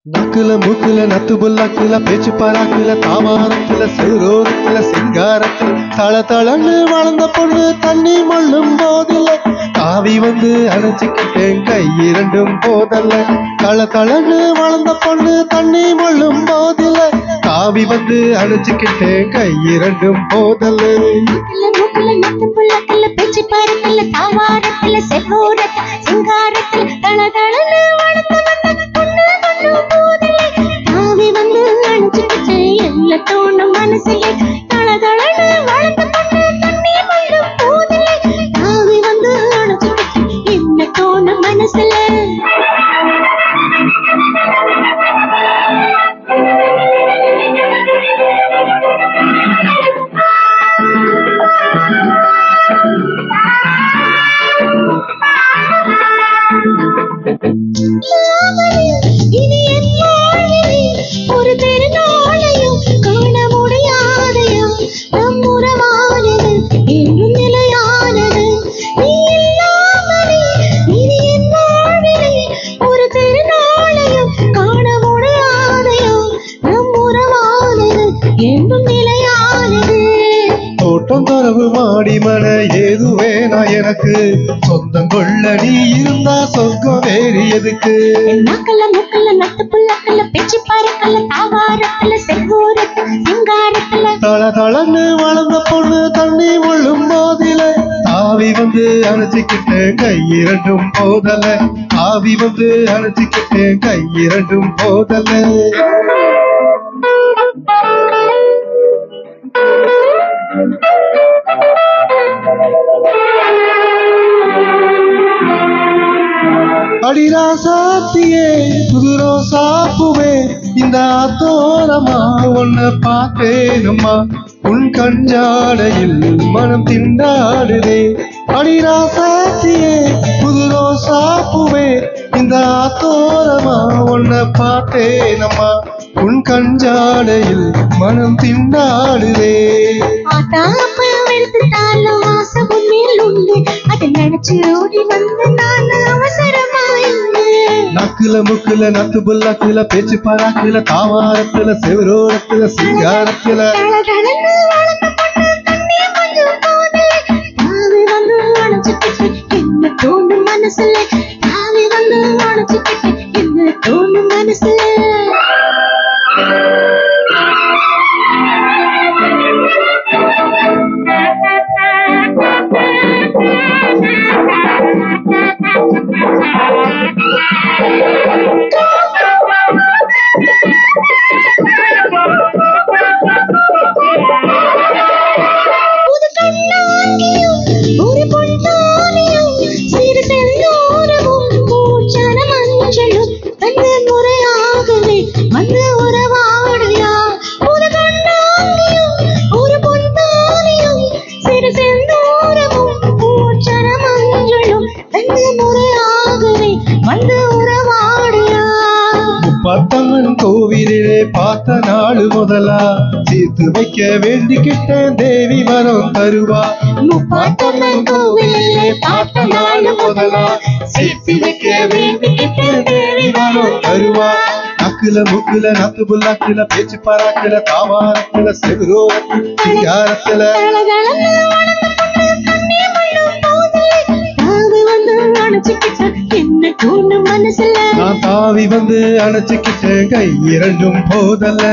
நக்குல மூக்குல நத்து புல்லாக்குல பேச்சு பாராக்குல தாவாரத்துல செவ்வரோரத்துல சிங்காரத்துல தள தளன்னு வளர்ந்த பொண்ணு தண்ணி மொள்ளும் போதில்ல தாவி வந்து அணைச்சிக்கிட்டேன் கை இரண்டும் போதல்ல தள தளன்னு வளர்ந்த பொண்ணு தண்ணி மொள்ளும் போதில்ல தாவி வந்து அணைச்சிக்கிட்டேன் கை இரண்டும் போதல்ல பேச்சு பாராக்குல தாவாரத்துல செவ்வரோரத்துல சிங்காரத்துல தள தளன்னு வளர்ந்த தோணும் மனசிலே தளதளன்னு வளர்ந்த பொண்ணு தண்ணி மல்லும் போதிலே தாவி வந்து அணைச்சிக்கிட்டு என்ன தோணும் மனசிலே இனி என் வாழ்விலே ஒரு திருநாளையும் காண முடியாதையும் நம் உறவானது என்றும் நிலையானது நீ இல்லாமலே இனி என் வாழ்விலே ஒரு திருநாளையும் காண முடியாதையும் நம் உறவானது என்றும் நிலையானது தோட்டம் தரவு மாடி மன ஏதுவே நான் எனக்கு சொந்தம் கொள்ள நீ இருந்தா சொர்க்கம் வேறு எதுக்கு நக்கல்ல முக்கல்ல நட்டு புல்லக்கல்ல பேச்சு பாருக்கல்ல தாவாரத்துல செவ்வூரத்துல சிங்காரத்துல தள தளன்னு வளர்ந்த பொண்ணு தண்ணி முள்ளும் போதில தாவி வந்து அணைச்சிக்கிட்டேன் கை இரண்டும் போதல தாவி வந்து அணைச்சிக்கிட்டேன் கை இரண்டும் போதல அடிராசாத்தியே புதுரோ சாப்புவே இந்த ஆத்தோரமா உன்னை பார்த்தேனம்மா உன் கஞ்சாடையில் மனம் திண்டாடுதே அடிராசாத்தியே புதுரோ சாப்புவே இந்த ஆத்தோரமா உன்னை பார்த்தேனம்மா உன் கஞ்சாடையில் மனம் திண்டாடுதே எடுத்துட்டாலும் ஆசை உண்மையில் உண்டு அதை நினைச்சு ஓடி வந்து நான் அவசரமாயிருந்து நக்குல முக்குல நத்து புல்லாக்குல பேச்சு பாராக்குல தாவாரத்துல செவ்வரோரத்துல சிங்காரத்துல என்ன தோணும் மனசுல தாவி வந்து அணைச்சிக்கிட்டு என்ன தோணும் மனசுல ஒரு பொன்தானியும் சிறு செந்தூரமும் பூச்சன மஞ்சளும் வந்து முறையாகவே வந்து உறவாடையா ஒரு கண்ணாங்கியும் ஒரு பொன்தானியும் சிறு செந்தூரமும் பூச்சன மஞ்சளும் வந்து முறையாகவே வந்து உறவாடையா முப்பத்தம்மன் கோவிலே பார்த்த நாள் முதலா சேர்த்து வைக்க வேண்டிக்கிட்டேன் தேவி வரம் தருவா முப்பத்தம்மன் கோவிலே பார்த்த நாள் முதலா சேர்த்து வைக்க வேண்டிக்கிட்டேன் தேவி வரம் தருவா நக்குல முக்குல நத்து புல்லாக்குல பேச்சு பாராக்குல தாவாரத்துல செவ்வரோரத்துல சிங்காரத்துல என்ன தோணும் மனசுல நான் தாவி வந்து அணைச்சிக்கிட்டேன் கை இரண்டும் போதல்ல